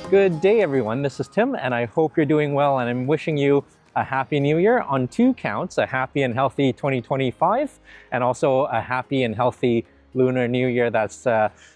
Good day, everyone. This is Tim, and I hope you're doing well, and I'm wishing you a happy new year on two counts, a happy and healthy 2025, and also a happy and healthy Lunar New Year that's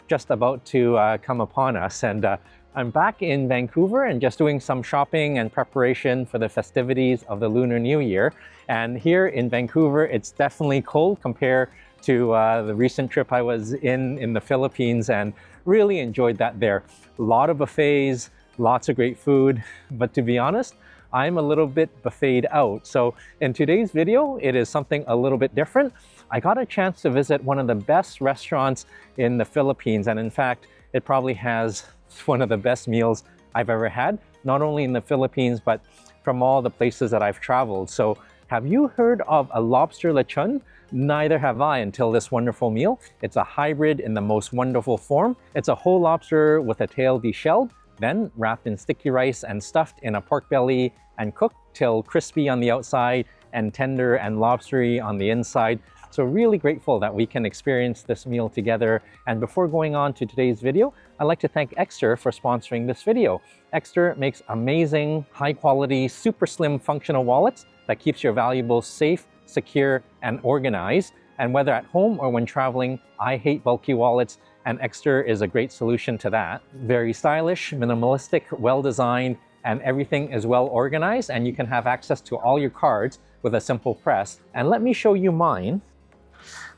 just about to come upon us. And I'm back in Vancouver and just doing some shopping and preparation for the festivities of the Lunar New Year. And here in Vancouver, it's definitely cold compared to the recent trip I was in the Philippines, and really enjoyed that there. A lot of buffets, lots of great food, but to be honest, I'm a little bit buffeted out. So in today's video, it is something a little bit different. I got a chance to visit one of the best restaurants in the Philippines, and in fact, it probably has one of the best meals I've ever had, not only in the Philippines, but from all the places that I've traveled. So have you heard of a lobster lechon? Neither have I until this wonderful meal. It's a hybrid in the most wonderful form. It's a whole lobster with a tail deshelled, then wrapped in sticky rice and stuffed in a pork belly and cooked till crispy on the outside and tender and lobstery on the inside. So really grateful that we can experience this meal together. And before going on to today's video, I'd like to thank Exter for sponsoring this video. Exter makes amazing, high quality, super slim functional wallets that keeps your valuables safe, secure, and organized. And whether at home or when traveling, I hate bulky wallets, and Exter is a great solution to that. Very stylish, minimalistic, well-designed, and everything is well organized, and you can have access to all your cards with a simple press. And let me show you mine.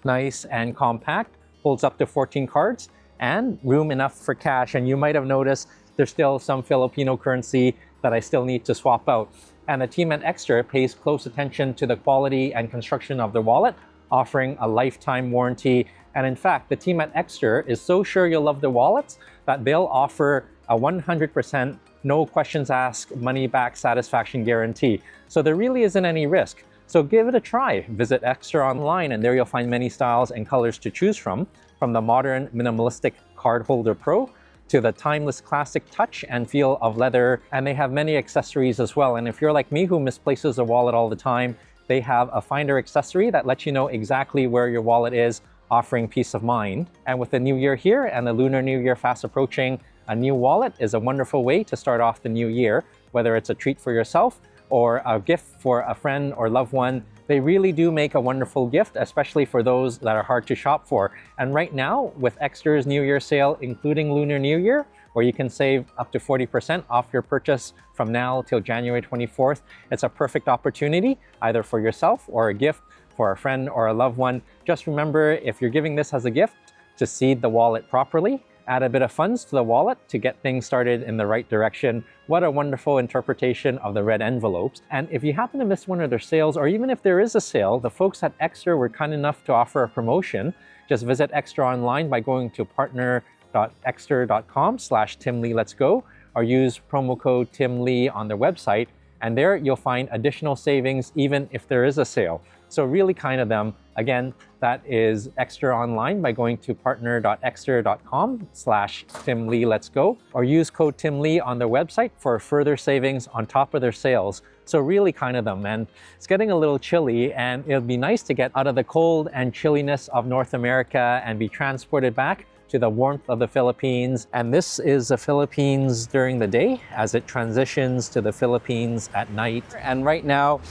Nice and compact, holds up to 14 cards, and room enough for cash. And you might have noticed there's still some Filipino currency that I still need to swap out. And the team at Exter pays close attention to the quality and construction of the wallet, offering a lifetime warranty. And in fact, the team at Exter is so sure you'll love the wallets that they'll offer a 100% no questions asked money back satisfaction guarantee. So there really isn't any risk. So give it a try. Visit Exter online, and there you'll find many styles and colors to choose from the modern minimalistic card holder pro to the timeless classic touch and feel of leather. And they have many accessories as well. And if you're like me who misplaces a wallet all the time, they have a finder accessory that lets you know exactly where your wallet is, offering peace of mind. And with the new year here and the Lunar New Year fast approaching, a new wallet is a wonderful way to start off the new year, whether it's a treat for yourself or a gift for a friend or loved one. They really do make a wonderful gift, especially for those that are hard to shop for. And right now, with Exter's New Year sale, including Lunar New Year, where you can save up to 40% off your purchase from now till January 24th, it's a perfect opportunity, either for yourself or a gift for a friend or a loved one. Just remember, if you're giving this as a gift, to seed the wallet properly. Add a bit of funds to the wallet to get things started in the right direction. What a wonderful interpretation of the red envelopes. And if you happen to miss one of their sales, or even if there is a sale, the folks at Exter were kind enough to offer a promotion. Just visit Exter online by going to partner.exter.com/TimLeeLet'sGo or use promo code TimLee on their website. And there you'll find additional savings even if there is a sale. So really kind of them. Again, that is Exter online by going to partner.exter.com/TimLeeLet'sGo or use code TimLee on their website for further savings on top of their sales. So really kind of them. And it's getting a little chilly, and it'll be nice to get out of the cold and chilliness of North America and be transported back to the warmth of the Philippines. And this is the Philippines during the day as it transitions to the Philippines at night. And right now,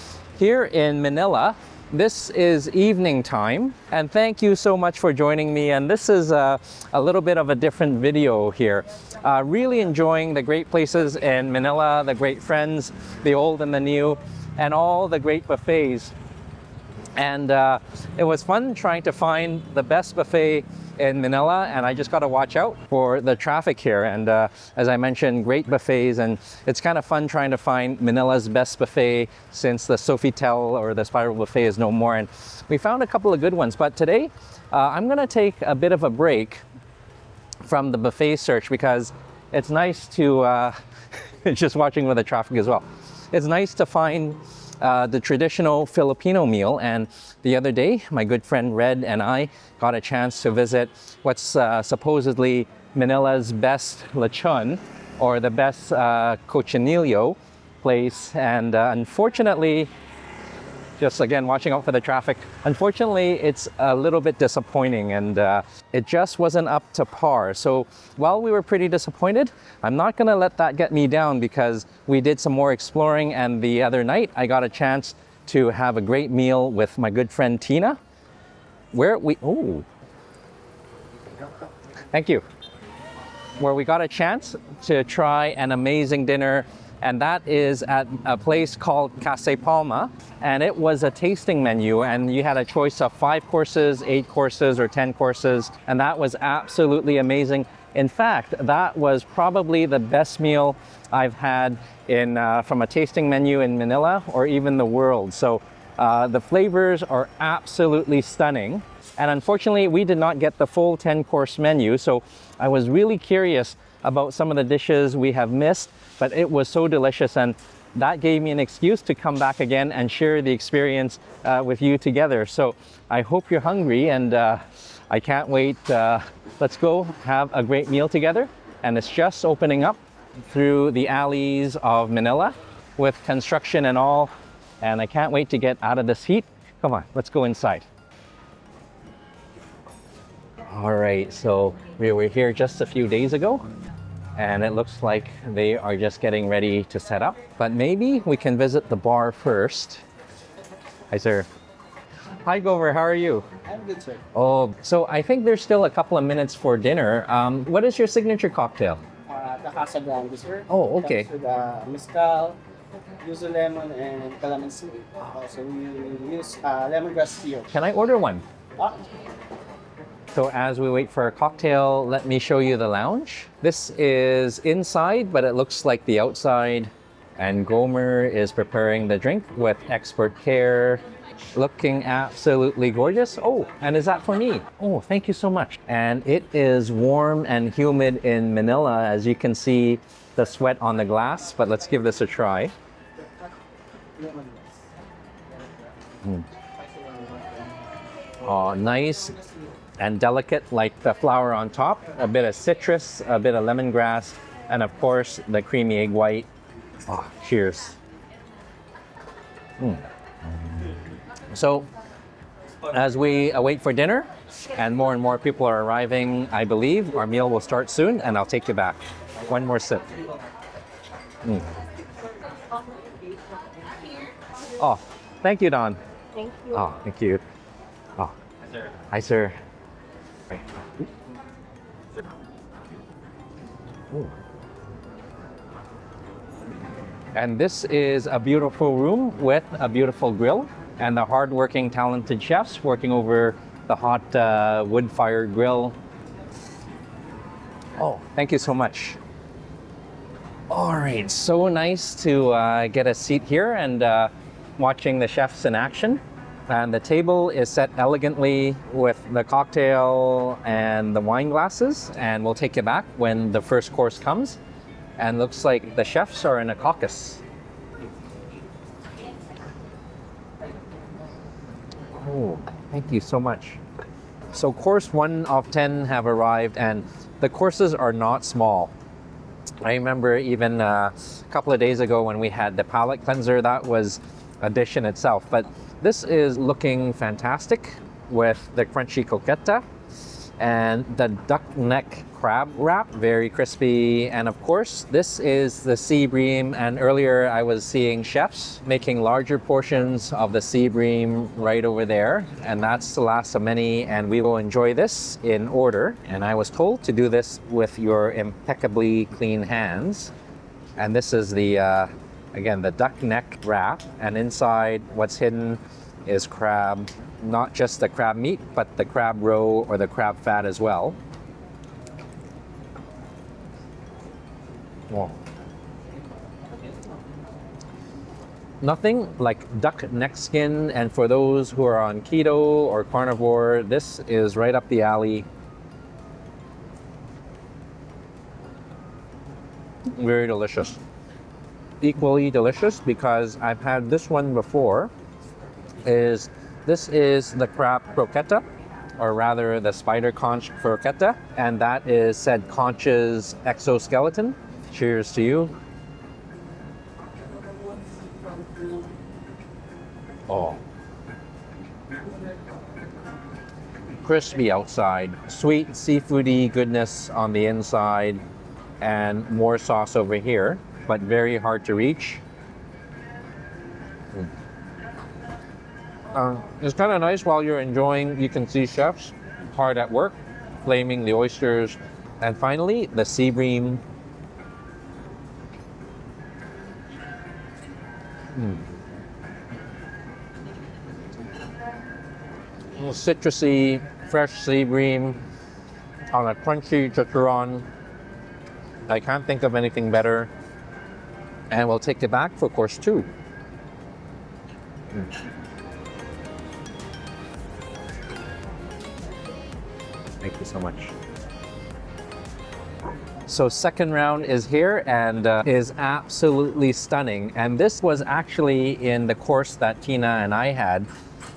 here in Manila, this is evening time, and thank you so much for joining me. And this is a little bit of a different video here. Really enjoying the great places in Manila, the great friends, the old and the new, and all the great buffets. And it was fun trying to find the best buffet in Manila, and I just got to watch out for the traffic here. And as I mentioned, great buffets, and it's kind of fun trying to find Manila's best buffet since the Sofitel or the Sparrow buffet is no more. And we found a couple of good ones, but today I'm going to take a bit of a break from the buffet search because it's nice to just watching with the traffic as well. It's nice to find the traditional Filipino meal. And the other day, my good friend Red and I got a chance to visit what's supposedly Manila's best lechon, or the best cochinillo place. And unfortunately, Just again, watching out for the traffic. Unfortunately, it's a little bit disappointing and it just wasn't up to par. So while we were pretty disappointed, I'm not gonna let that get me down because we did some more exploring, and the other night I got a chance to have a great meal with my good friend Tina. Thank you. Where we got a chance to try an amazing dinner, and that is at a place called Kasa Palma, and it was a tasting menu, and you had a choice of 5 courses, 8 courses, or 10 courses, and that was absolutely amazing. In fact, that was probably the best meal I've had from a tasting menu in Manila or even the world. So the flavors are absolutely stunning. And unfortunately, we did not get the full 10-course menu. So I was really curious about some of the dishes we have missed, but it was so delicious. And that gave me an excuse to come back again and share the experience with you together. So I hope you're hungry, and I can't wait. Let's go have a great meal together. And it's just opening up through the alleys of Manila with construction and all. And I can't wait to get out of this heat. Come on, let's go inside. All right, so we were here just a few days ago, and it looks like they are just getting ready to set up. But maybe we can visit the bar first. Hi, sir. Hi, Gover, how are you? I'm good, sir. Oh, so I think there's still a couple of minutes for dinner. What is your signature cocktail? The Casa Grande, sir. Oh, okay. Comes with mezcal, yuzu lemon, and calamansi. Also, we use lemongrass syrup. Can I order one? Ah, So as we wait for a cocktail, let me show you the lounge. This is inside, but it looks like the outside. And Gomer is preparing the drink with expert care, looking absolutely gorgeous. Oh, and is that for me? Oh, thank you so much. And it is warm and humid in Manila, as you can see the sweat on the glass, but let's give this a try. Oh, nice and delicate, like the flour on top, a bit of citrus, a bit of lemongrass, and of course the creamy egg white. Oh, cheers. So as we wait for dinner and more people are arriving, I believe our meal will start soon, and I'll take you back. One more sip. Oh, thank you, Don. Thank you. Oh, thank you. Oh, hi, sir. Ooh. And this is a beautiful room with a beautiful grill and the hardworking, talented chefs working over the hot wood-fired grill. Oh, thank you so much. All right, so nice to get a seat here and watching the chefs in action. And the table is set elegantly with the cocktail and the wine glasses, and we'll take you back when the first course comes. And looks like the chefs are in a caucus. Oh, thank you so much. So course 1 of 10 have arrived, and the courses are not small. I remember even a couple of days ago when we had the palate cleanser, that was a dish in itself. But this is looking fantastic with the crunchy coqueta and the duck neck crab wrap, very crispy. And of course, this is the sea bream. And earlier I was seeing chefs making larger portions of the sea bream right over there. And that's the last of many. And we will enjoy this in order. And I was told to do this with your impeccably clean hands. And this is the, again, the duck neck wrap. And inside, what's hidden is crab, not just the crab meat, but the crab roe or the crab fat as well. Whoa. Nothing like duck neck skin, and for those who are on keto or carnivore, this is right up the alley. Very delicious. Equally delicious, because I've had this one before, this is the crab croqueta, or rather the spider conch croqueta, and that is said conch's exoskeleton. Cheers to you. Oh, crispy outside, sweet seafoody goodness on the inside, and more sauce over here, but very hard to reach. It's kind of nice while you're enjoying, you can see chefs hard at work, flaming the oysters. And finally, the sea bream. A little citrusy, fresh sea bream on a crunchy chicharron. I can't think of anything better. And we'll take it back for course 2. Thank you so much. So second round is here and is absolutely stunning. And this was actually in the course that Tina and I had.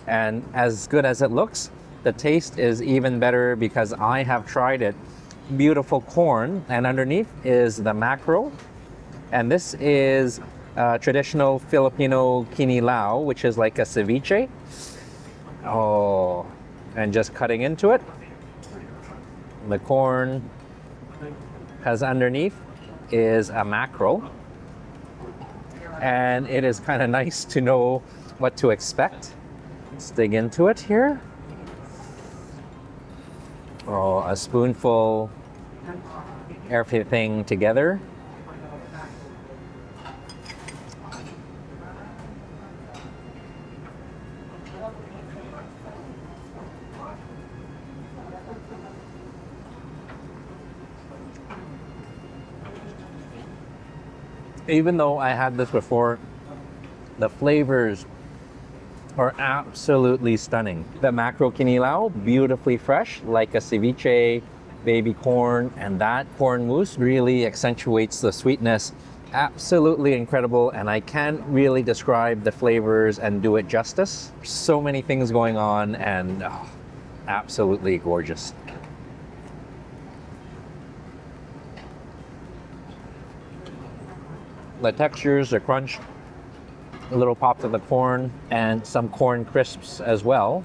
And as good as it looks, the taste is even better because I have tried it. Beautiful corn, and underneath is the mackerel. And this is traditional Filipino kinilaw, which is like a ceviche. Oh, and just cutting into it. The corn has underneath is a mackerel. And it is kind of nice to know what to expect. Let's dig into it here. Oh, a spoonful, everything together. Even though I had this before, the flavors are absolutely stunning. The mackerel kinilaw, beautifully fresh, like a ceviche, baby corn, and that corn mousse really accentuates the sweetness. Absolutely incredible, and I can't really describe the flavors and do it justice. So many things going on, and absolutely gorgeous. The textures, the crunch, a little pop of the corn, and some corn crisps as well.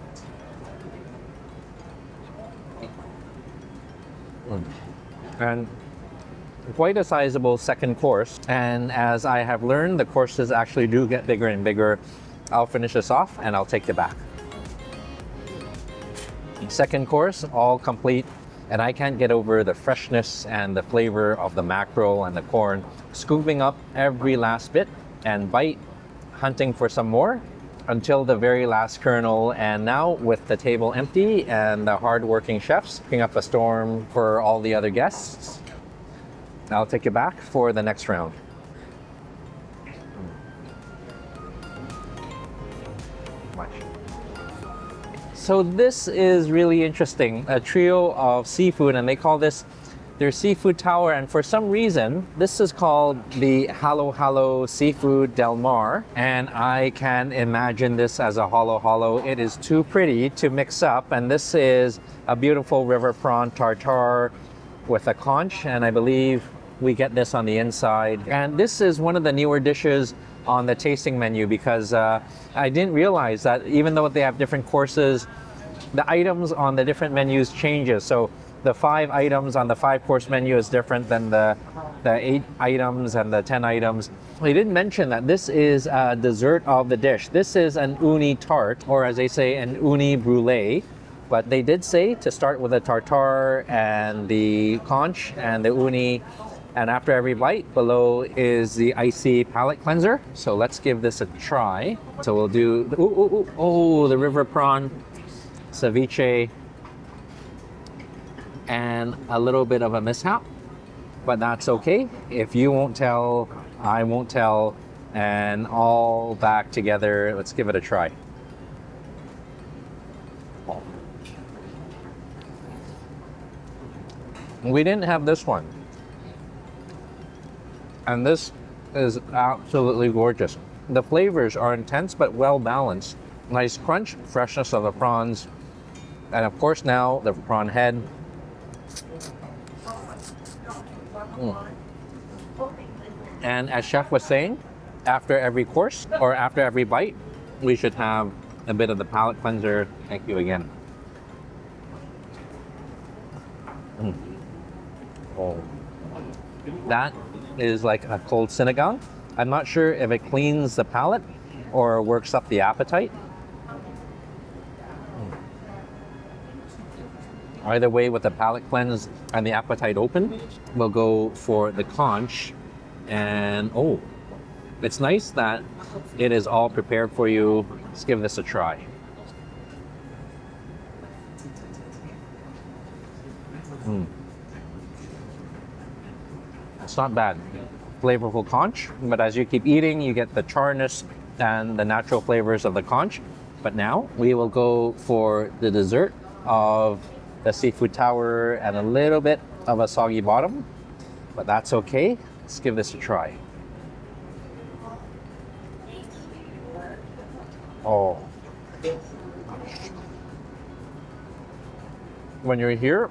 And quite a sizable second course. And as I have learned, the courses actually do get bigger and bigger. I'll finish this off and I'll take it back. Second course, all complete. And I can't get over the freshness and the flavor of the mackerel and the corn. Scooping up every last bit and bite, hunting for some more until the very last kernel. And now with the table empty and the hard-working chefs picking up a storm for all the other guests, I'll take it back for the next round. So this is really interesting, a trio of seafood, and they call this their seafood tower. And for some reason, this is called the Halo Halo Seafood Del Mar. And I can imagine this as a halo halo. It is too pretty to mix up. And this is a beautiful river prawn tartare with a conch. And I believe we get this on the inside. And this is one of the newer dishes on the tasting menu because I didn't realize that even though they have different courses, the items on the different menus changes. So the 5 items on the 5-course menu is different than the 8 items and the 10 items. They didn't mention that this is a dessert of the dish. This is an uni tart, or as they say, an uni brulee. But they did say to start with the tartare and the conch and the uni. And after every bite, below is the icy palate cleanser. So let's give this a try. So we'll do, the river prawn, ceviche, and a little bit of a mishap. But that's okay. If you won't tell, I won't tell, and all back together. Let's give it a try. We didn't have this one. And this is absolutely gorgeous. The flavors are intense but well balanced. Nice crunch, freshness of the prawns, and of course now the prawn head. And as Chef was saying, after every course or after every bite, we should have a bit of the palate cleanser. Thank you again. Oh. That is like a cold sinigang. I'm not sure if it cleans the palate or works up the appetite. Either way, with the palate cleanse and the appetite open, we'll go for the conch. And oh, it's nice that it is all prepared for you. Let's give this a try. It's not bad. Flavorful conch, but as you keep eating, you get the charness and the natural flavors of the conch. But now we will go for the dessert of the seafood tower and a little bit of a soggy bottom, but that's okay. Let's give this a try. Oh. When you're here,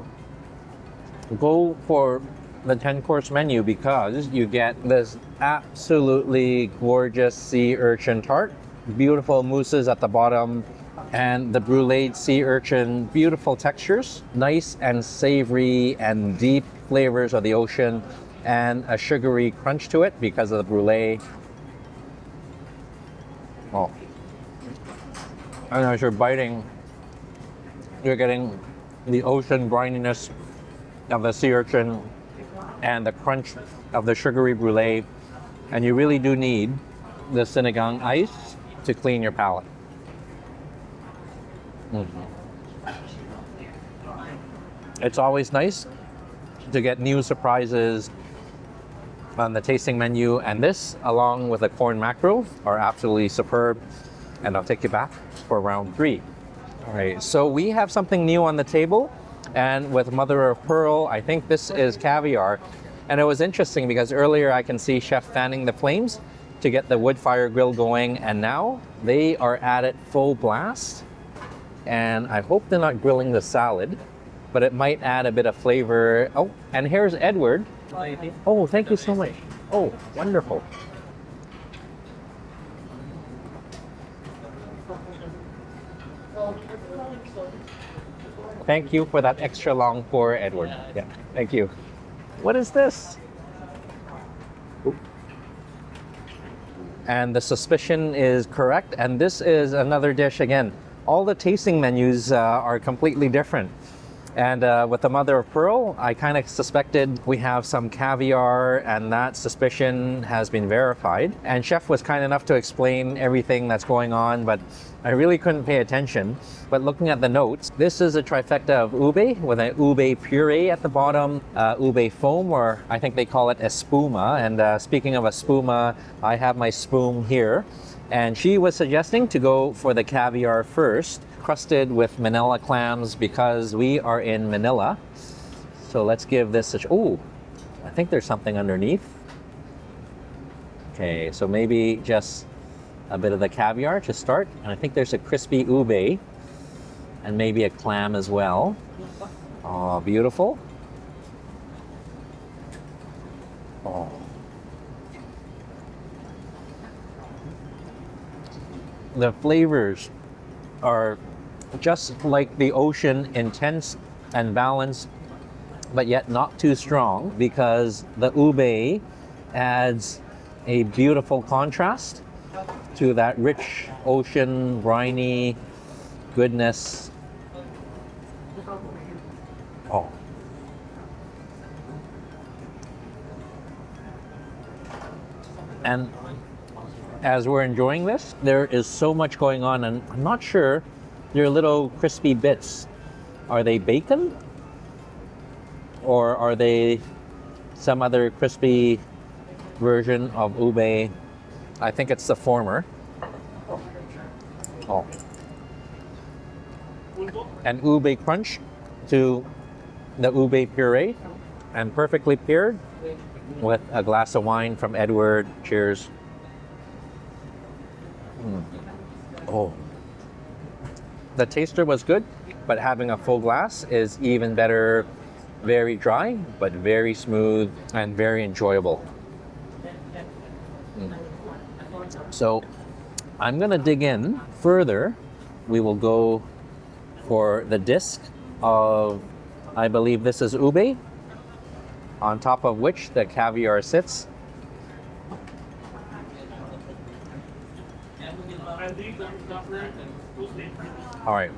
go for the 10-course menu because you get this absolutely gorgeous sea urchin tart, beautiful mousses at the bottom, and the bruleed sea urchin, beautiful textures, nice and savory and deep flavors of the ocean, and a sugary crunch to it because of the brulee. Oh. And as you're biting, you're getting the ocean brininess of the sea urchin and the crunch of the sugary brulee, and you really do need the sinigang ice to clean your palate. It's always nice to get new surprises on the tasting menu, and this, along with the corn mackerel, are absolutely superb, and I'll take you back for round 3. All right, so we have something new on the table. And with mother of pearl, I think this is caviar. And it was interesting because earlier I can see chef fanning the flames to get the wood fire grill going, and now they are at it full blast. And I hope they're not grilling the salad, but it might add a bit of flavor. Oh, and here's Edward. Oh, thank you so much. Oh, wonderful. Thank you for that extra long pour, Edward. Yeah, thank you. What is this? And the suspicion is correct. And this is another dish again. All the tasting menus are completely different. And with the mother of pearl, I kind of suspected we have some caviar, and that suspicion has been verified. And chef was kind enough to explain everything that's going on, but I really couldn't pay attention. But looking at the notes, this is a trifecta of ube with an ube puree at the bottom, ube foam, or I think they call it espuma. And speaking of espuma, I have my spoon here. And she was suggesting to go for the caviar first, crusted with Manila clams because we are in Manila. So let's give this a... Oh, I think there's something underneath. Okay, so maybe just a bit of the caviar to start. And I think there's a crispy ube and maybe a clam as well. Oh, beautiful. Oh. The flavors are just like the ocean, intense and balanced, but yet not too strong, because the ube adds a beautiful contrast to that rich ocean, briny goodness. Oh. And as we're enjoying this, there is so much going on, and I'm not sure, there are little crispy bits. Are they bacon? Or are they some other crispy version of ube? I think it's the former. Oh. An ube crunch to the ube puree, and perfectly paired with a glass of wine from Edward. Cheers. Oh, the taster was good, but having a full glass is even better. Very dry, but very smooth and very enjoyable. So I'm gonna dig in further. We will go for the disc of I believe this is ube, on top of which the caviar sits. All right.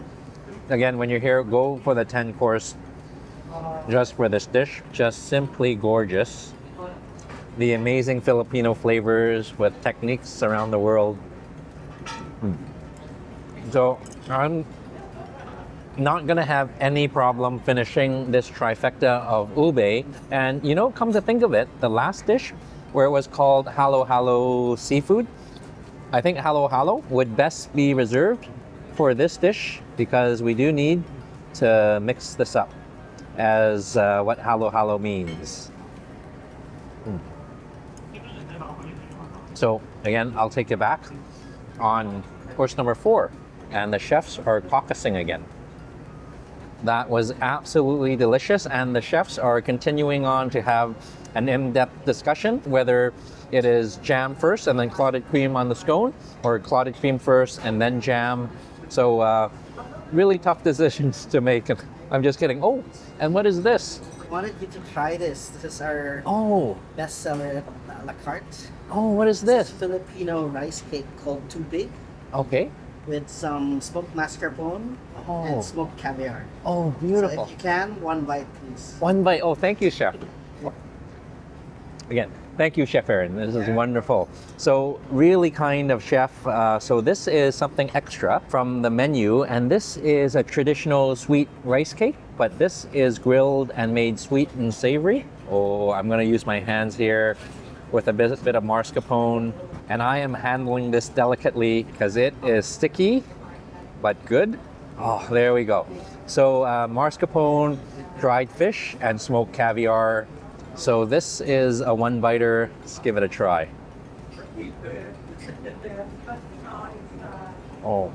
Again, when you're here, go for the 10 course just for this dish. Just simply gorgeous. The amazing Filipino flavors with techniques around the world. So I'm not gonna have any problem finishing this trifecta of ube. And you know, come to think of it, the last dish where it was called halo halo seafood, I think halo halo would best be reserved for this dish because we do need to mix this up as what halo halo means. So again, I'll take you back on course number 4, and the chefs are caucusing again. That was absolutely delicious, and the chefs are continuing on to have an in-depth discussion whether it is jam first and then clotted cream on the scone, or clotted cream first and then jam. So really tough decisions to make. I'm just kidding. Oh, and what is this? I wanted you to try this. This is our bestseller at La Carte. Oh, what is this? Filipino rice cake called Too Big. Okay. With some smoked mascarpone and smoked caviar. Oh, beautiful. So if you can, one bite, please. One bite. Oh, thank you, chef. Again, thank you, Chef Aaron. This is wonderful. So really kind of chef. So this is something extra from the menu, and this is a traditional sweet rice cake, but this is grilled and made sweet and savory. Oh, I'm gonna use my hands here with a bit of mascarpone, and I am handling this delicately because it is sticky, but good. Oh, there we go. So mascarpone, dried fish, and smoked caviar. So this is a one-biter. Let's give it a try. Oh,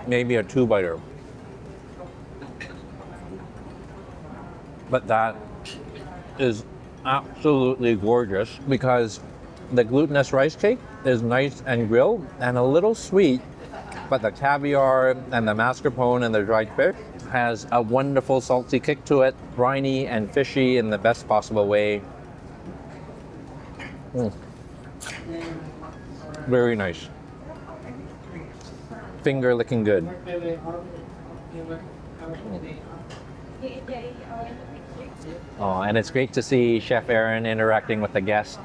maybe a two-biter. But that is absolutely gorgeous because the glutinous rice cake is nice and grilled and a little sweet, but the caviar and the mascarpone and the dried fish has a wonderful salty kick to it, briny and fishy in the best possible way. Very nice. Finger licking good. Oh, and it's great to see Chef Aaron interacting with the guests.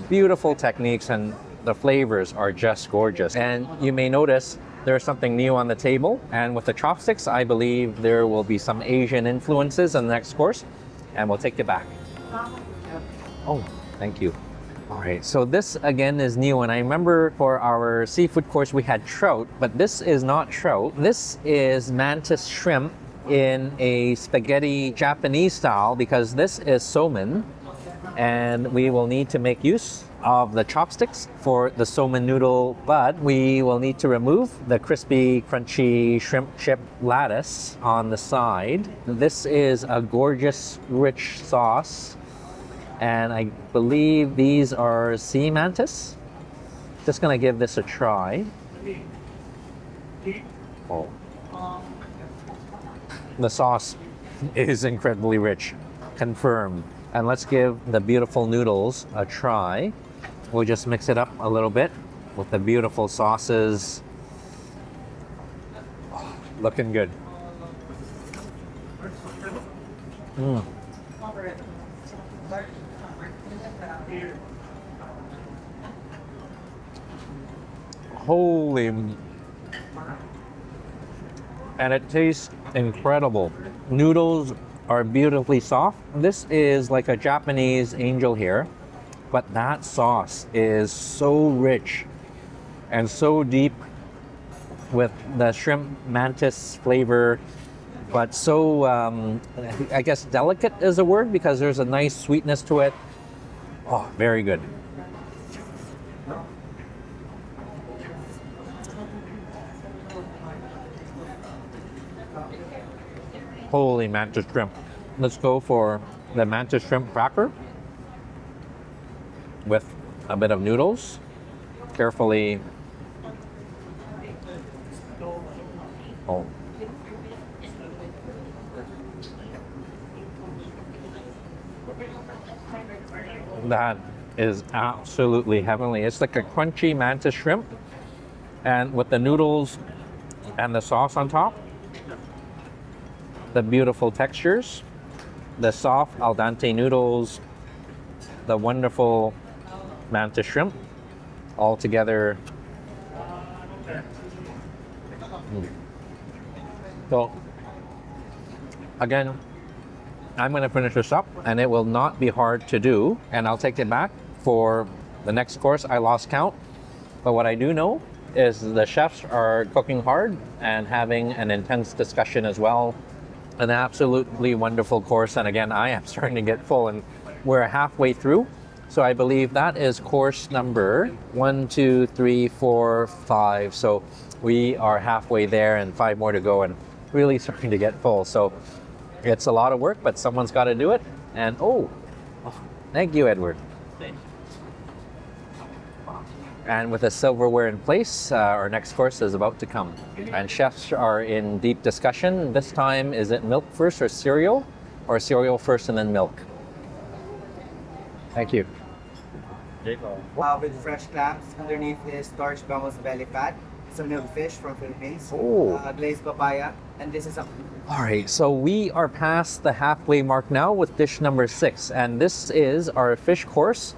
Beautiful techniques, and the flavors are just gorgeous. And you may notice there's something new on the table, and with the chopsticks, I believe there will be some Asian influences in the next course, and we'll take you back. Oh, thank you. All right, so this again is new, and I remember for our seafood course we had trout, but this is not trout. This is mantis shrimp in a spaghetti Japanese style, because this is somen, and we will need to make use of the chopsticks for the somen noodle, but we will need to remove the crispy, crunchy shrimp chip lattice on the side. This is a gorgeous, rich sauce, and I believe these are sea mantis. Just gonna give this a try. Oh. The sauce is incredibly rich, confirmed. And let's give the beautiful noodles a try. We'll just mix it up a little bit with the beautiful sauces. Oh, looking good. Holy, and it tastes incredible. Noodles are beautifully soft. This is like a Japanese angel here, but that sauce is so rich and so deep with the shrimp mantis flavor, but so, I guess delicate is a word, because there's a nice sweetness to it. Oh, very good. Holy mantis shrimp. Let's go for the mantis shrimp cracker with a bit of noodles. Carefully. Oh. That is absolutely heavenly. It's like a crunchy mantis shrimp, and with the noodles and the sauce on top, the beautiful textures, the soft al dente noodles, the wonderful mantis shrimp, all together. So, again, I'm going to finish this up, and it will not be hard to do, and I'll take it back for the next course. I lost count, but what I do know is the chefs are cooking hard and having an intense discussion as well. An absolutely wonderful course, and again, I am starting to get full, and we're halfway through. So I believe that is course number 1, 2, 3, 4, 5. So we are halfway there and 5 more to go, and really starting to get full. So it's a lot of work, but someone's got to do it. And thank you, Edward. And with the silverware in place, our next course is about to come. And chefs are in deep discussion. This time, is it milk first or cereal first and then milk? Thank you. With fresh clams. Underneath is starch bangus belly fat. Some milk fish from Philippines. Glazed papaya. And this is a... All right, so we are past the halfway mark now with dish number 6. And this is our fish course.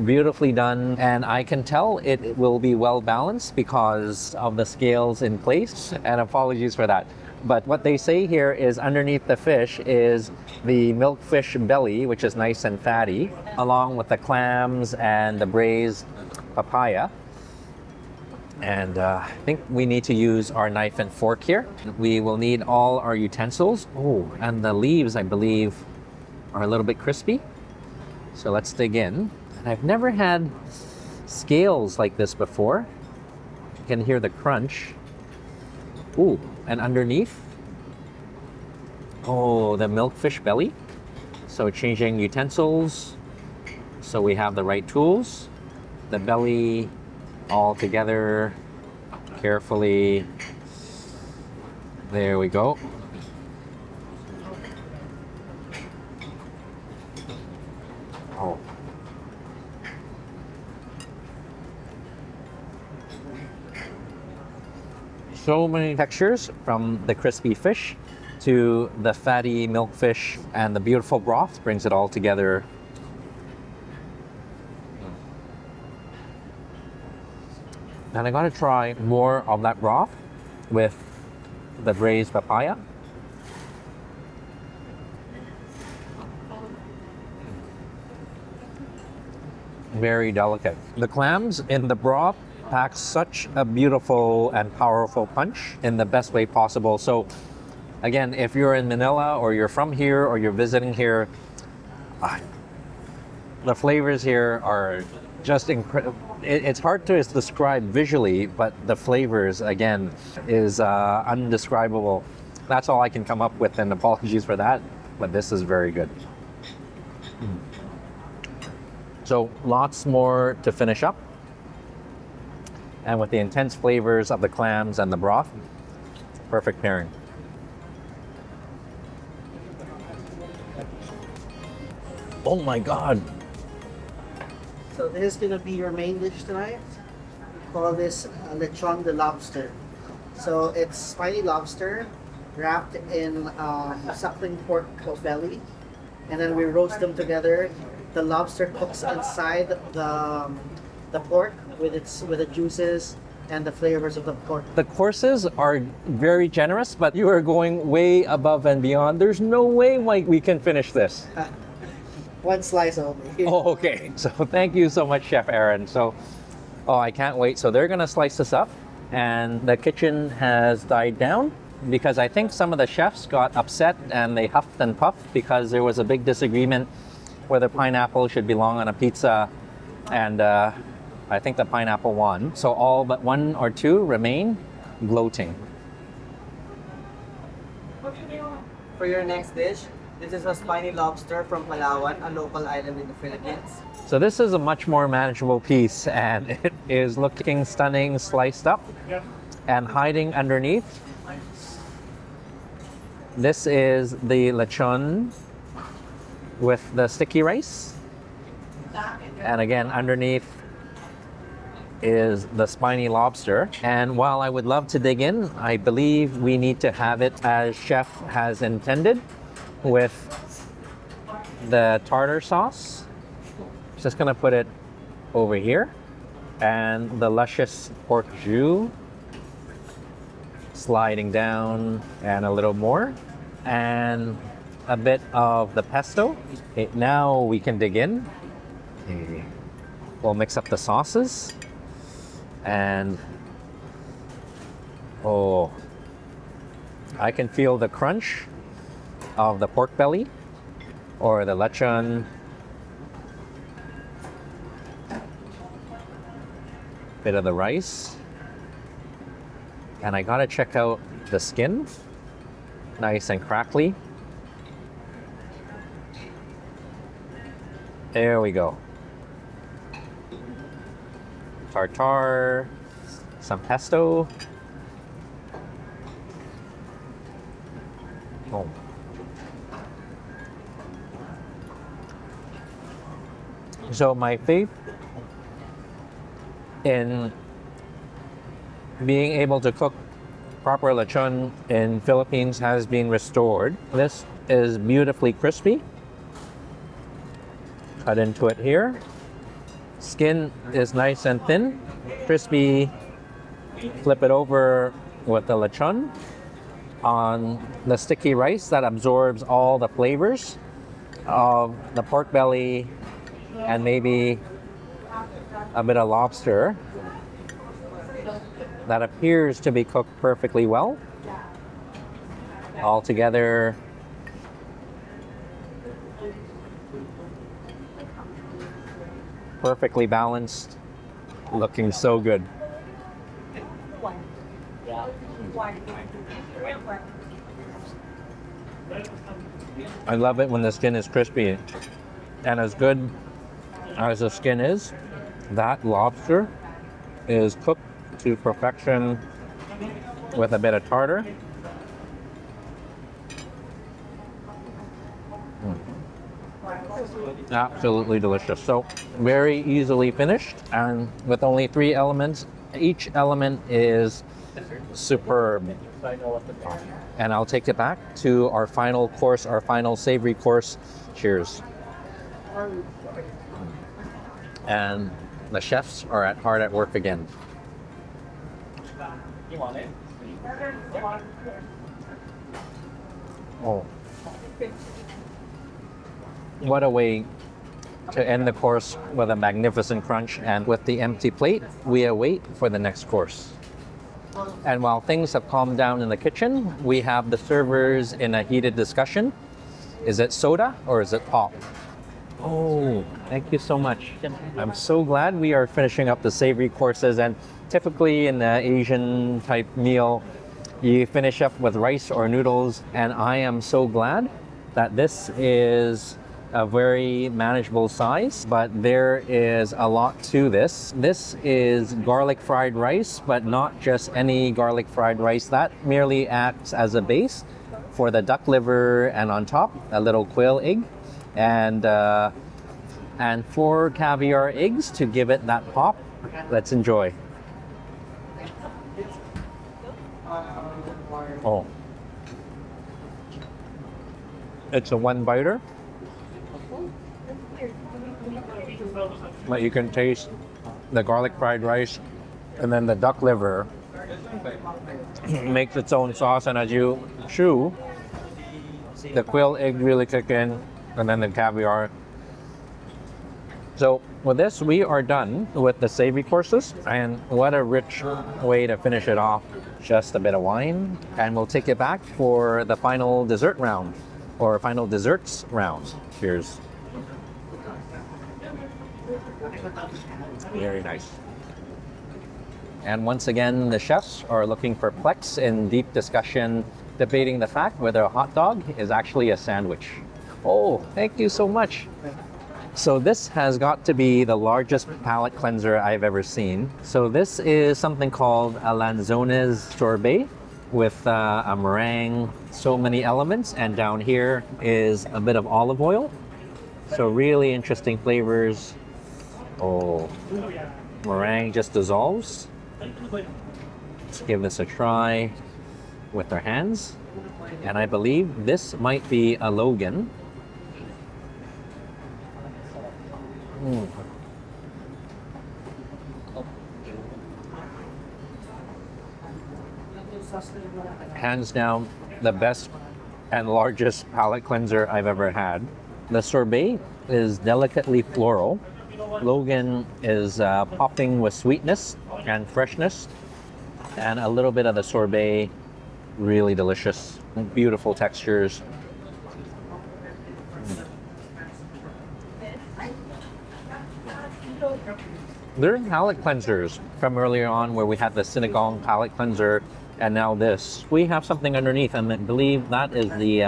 Beautifully done, and I can tell it will be well balanced because of the scales in place, and apologies for that. But what they say here is underneath the fish is the milkfish belly, which is nice and fatty, along with the clams and the braised papaya. And I think we need to use our knife and fork here. We will need all our utensils. Oh, and the leaves, I believe, are a little bit crispy. So let's dig in. I've never had scales like this before. You can hear the crunch. Ooh, and underneath, the milkfish belly. So changing utensils, so we have the right tools. The belly all together, carefully. There we go. Oh. So many textures, from the crispy fish to the fatty milkfish, and the beautiful broth brings it all together. And I gotta try more of that broth with the braised papaya. Very delicate. The clams in the broth packs such a beautiful and powerful punch in the best way possible. So again, if you're in Manila or you're from here or you're visiting here, the flavors here are just incredible. It's hard to describe visually, but the flavors, again, is undescribable. That's all I can come up with, and apologies for that, but this is very good. So lots more to finish up. And with the intense flavors of the clams and the broth, perfect pairing. Oh my God. So this is gonna be your main dish tonight. We call this Lechon de Lobster. So it's spiny lobster wrapped in suckling pork belly, and then we roast them together. The lobster cooks inside the pork with the juices and the flavors of the pork. The courses are very generous, but you are going way above and beyond. There's no way, Mike, we can finish this. One slice only. Oh, okay. So thank you so much, Chef Aaron. So, I can't wait. So they're gonna slice this up, and the kitchen has died down because I think some of the chefs got upset and they huffed and puffed because there was a big disagreement whether pineapple should belong on a pizza, and I think the pineapple won. So all but 1 or 2 remain gloating. For your next dish, this is a spiny lobster from Palawan, a local island in the Philippines. So this is a much more manageable piece, and it is looking stunning, sliced up, and hiding underneath. This is the lechon with the sticky rice. And again, underneath is the spiny lobster. And while I would love to dig in, I believe we need to have it as chef has intended, with the tartar sauce. Just gonna put it over here. And the luscious pork jus sliding down, and a little more. And a bit of the pesto. Okay, now we can dig in. Okay. We'll mix up the sauces. And oh, I can feel the crunch of the pork belly or the lechon. Bit of the rice. And I gotta check out the skin. Nice and crackly. There we go. Tartare, some pesto. Oh. So my faith in being able to cook proper lechon in Philippines has been restored. This is beautifully crispy. Cut into it here. Skin is nice and thin, crispy. Flip it over with the lechon on the sticky rice that absorbs all the flavors of the pork belly and maybe a bit of lobster that appears to be cooked perfectly well. All together. Perfectly balanced, looking so good. I love it when the skin is crispy, and as good as the skin is, that lobster is cooked to perfection with a bit of tartar. Absolutely delicious. So very easily finished, and with only 3 elements. Each element is superb. And I'll take it back to our final course, our final savory course. Cheers. And the chefs are hard at work again. Oh. What a way to end the course with a magnificent crunch, and with the empty plate, we await for the next course. And while things have calmed down in the kitchen, we have the servers in a heated discussion. Is it soda or is it pop? Oh, thank you so much. I'm so glad we are finishing up the savory courses, and typically in the Asian type meal, you finish up with rice or noodles, and I am so glad that this is a very manageable size, but there is a lot to this. This is garlic fried rice, but not just any garlic fried rice. That merely acts as a base for the duck liver, and on top, a little quail egg, and 4 caviar eggs to give it that pop. Let's enjoy. Oh. It's a one-biter. But you can taste the garlic fried rice, and then the duck liver makes its own sauce, and as you chew, the quail egg really kick in, and then the caviar. So with this, we are done with the savory courses, and what a rich way to finish it off. Just a bit of wine, and we'll take it back for the final dessert round, or final desserts round. Cheers. Very nice. And once again, the chefs are looking perplexed in deep discussion, debating the fact whether a hot dog is actually a sandwich. Oh, thank you so much. So this has got to be the largest palate cleanser I've ever seen. So this is something called a lanzones sorbet with a meringue, so many elements, and down here is a bit of olive oil So really interesting flavors. Oh, meringue just dissolves. Let's give this a try with our hands. And I believe this might be a Logan. Mm. Hands down, the best and largest palate cleanser I've ever had. The sorbet is delicately floral. Logan is popping with sweetness and freshness, and a little bit of the sorbet, really delicious, beautiful textures. There are palate cleansers from earlier on where we had the Sinigang palate cleanser, and now this. We have something underneath, and I believe that is the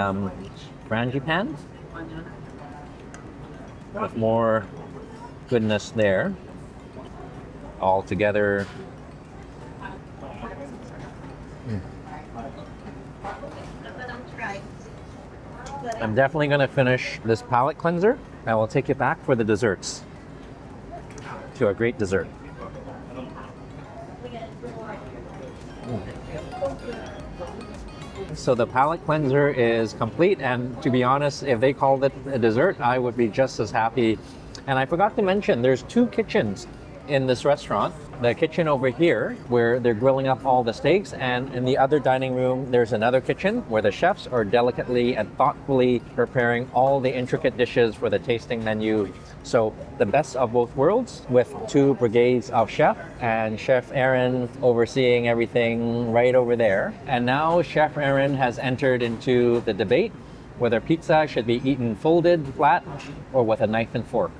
frangipan with more goodness there. All together. I'm definitely going to finish this palate cleanser, and we'll take it back for the desserts. To a great dessert. So the palate cleanser is complete, and to be honest, if they called it a dessert, I would be just as happy. And I forgot to mention, there's two kitchens in this restaurant. The kitchen over here, where they're grilling up all the steaks, and in the other dining room, there's another kitchen where the chefs are delicately and thoughtfully preparing all the intricate dishes for the tasting menu. So the best of both worlds, with two brigades of chef, and Chef Aaron overseeing everything right over there. And now Chef Aaron has entered into the debate whether pizza should be eaten folded, flat, or with a knife and fork.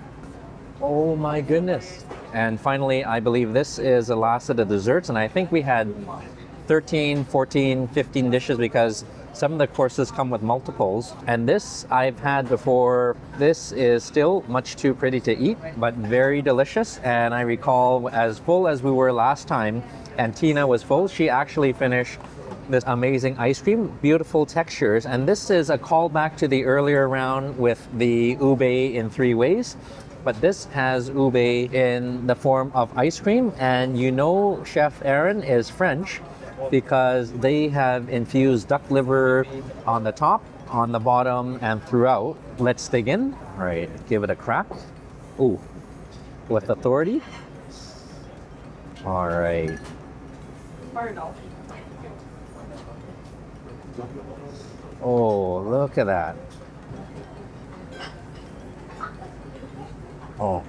Oh my goodness. And finally, I believe this is the last of the desserts, and I think we had 13, 14, 15 dishes because some of the courses come with multiples. And this I've had before. This is still much too pretty to eat, but very delicious. And I recall, as full as we were last time, and Tina was full, she actually finished this amazing ice cream, beautiful textures. And this is a callback to the earlier round with the ube in 3 ways. But this has ube in the form of ice cream, and you know Chef Aaron is French because they have infused duck liver on the top, on the bottom, and throughout. Let's dig in. All right, give it a crack. Ooh, with authority. All right. Oh, look at that. Oh.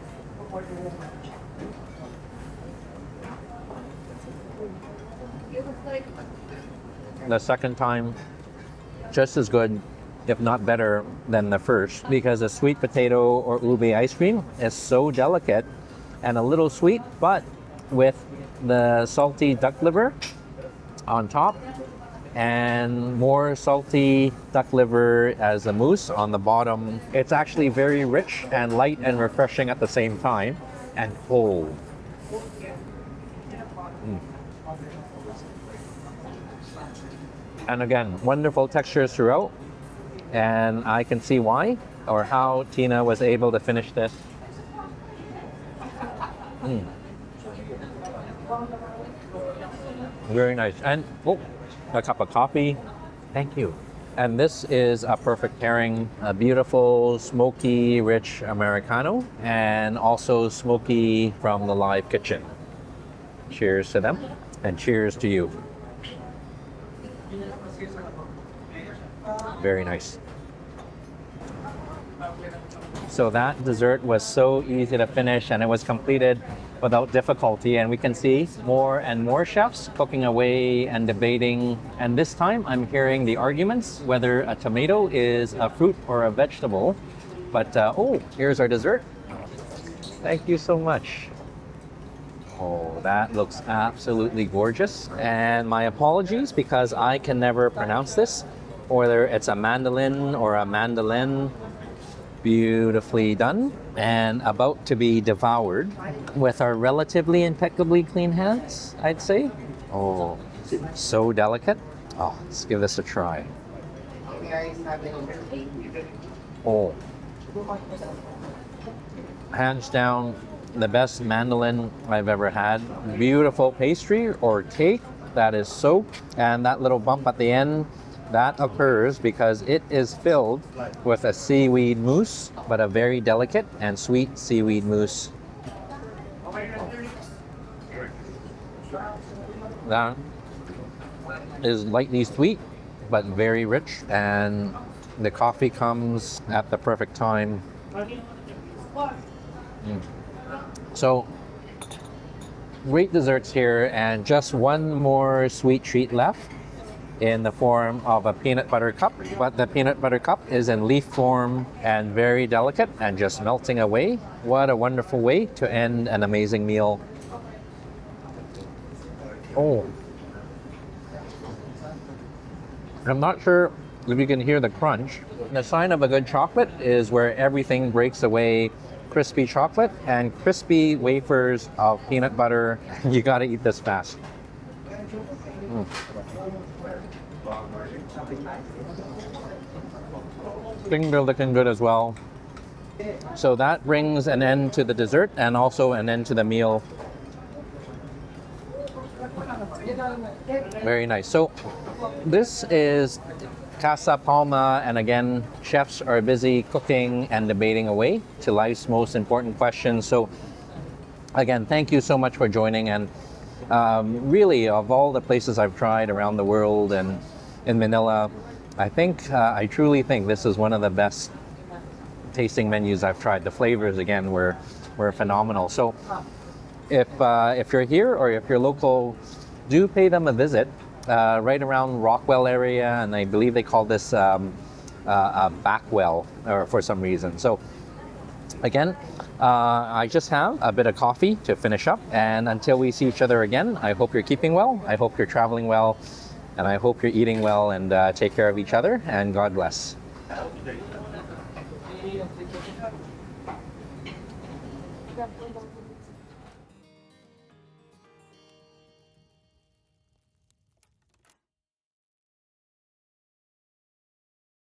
The second time, just as good, if not better than the first, because the sweet potato or ube ice cream is so delicate and a little sweet, but with the salty duck liver on top and more salty duck liver as a mousse on the bottom. It's actually very rich and light and refreshing at the same time, and cold. And again, wonderful textures throughout, and I can see why or how Tina was able to finish this. Very nice. And a cup of coffee. Thank you. And this is a perfect pairing, a beautiful, smoky, rich Americano, and also smoky from the live kitchen. Cheers to them, and cheers to you. Very nice. So that dessert was so easy to finish, and it was completed without difficulty, and we can see more and more chefs cooking away and debating. And this time I'm hearing the arguments whether a tomato is a fruit or a vegetable. But here's our dessert. Thank you so much. Oh, that looks absolutely gorgeous. And my apologies because I can never pronounce this, whether it's a mandolin or a mandolin. Beautifully done and about to be devoured with our relatively impeccably clean hands, I'd say. Oh, so delicate. Oh, let's give this a try. Oh, Hands down, the best mandolin I've ever had. Beautiful pastry or cake that is soaked, and that little bump at the end, that occurs because it is filled with a seaweed mousse, but a very delicate and sweet seaweed mousse. That is lightly sweet, but very rich, and the coffee comes at the perfect time. So, great desserts here, and just one more sweet treat left in the form of a peanut butter cup. But the peanut butter cup is in leaf form and very delicate and just melting away. What a wonderful way to end an amazing meal. Oh. I'm not sure if you can hear the crunch. The sign of a good chocolate is where everything breaks away. Crispy chocolate and crispy wafers of peanut butter. You gotta eat this fast. Things are looking good as well. So that brings an end to the dessert and also an end to the meal. Very nice. So this is Kasa Palma, and again, chefs are busy cooking and debating away to life's most important questions. So again, thank you so much for joining. And really, of all the places I've tried around the world and in Manila, I truly think this is one of the best tasting menus I've tried. The flavors, again, were phenomenal. So if you're here or if you're local, do pay them a visit. Right around Rockwell area, and I believe they call this a backwell or for some reason. So again, I just have a bit of coffee to finish up, and until we see each other again, I hope you're keeping well, I hope you're traveling well, and I hope you're eating well, and take care of each other, and God bless.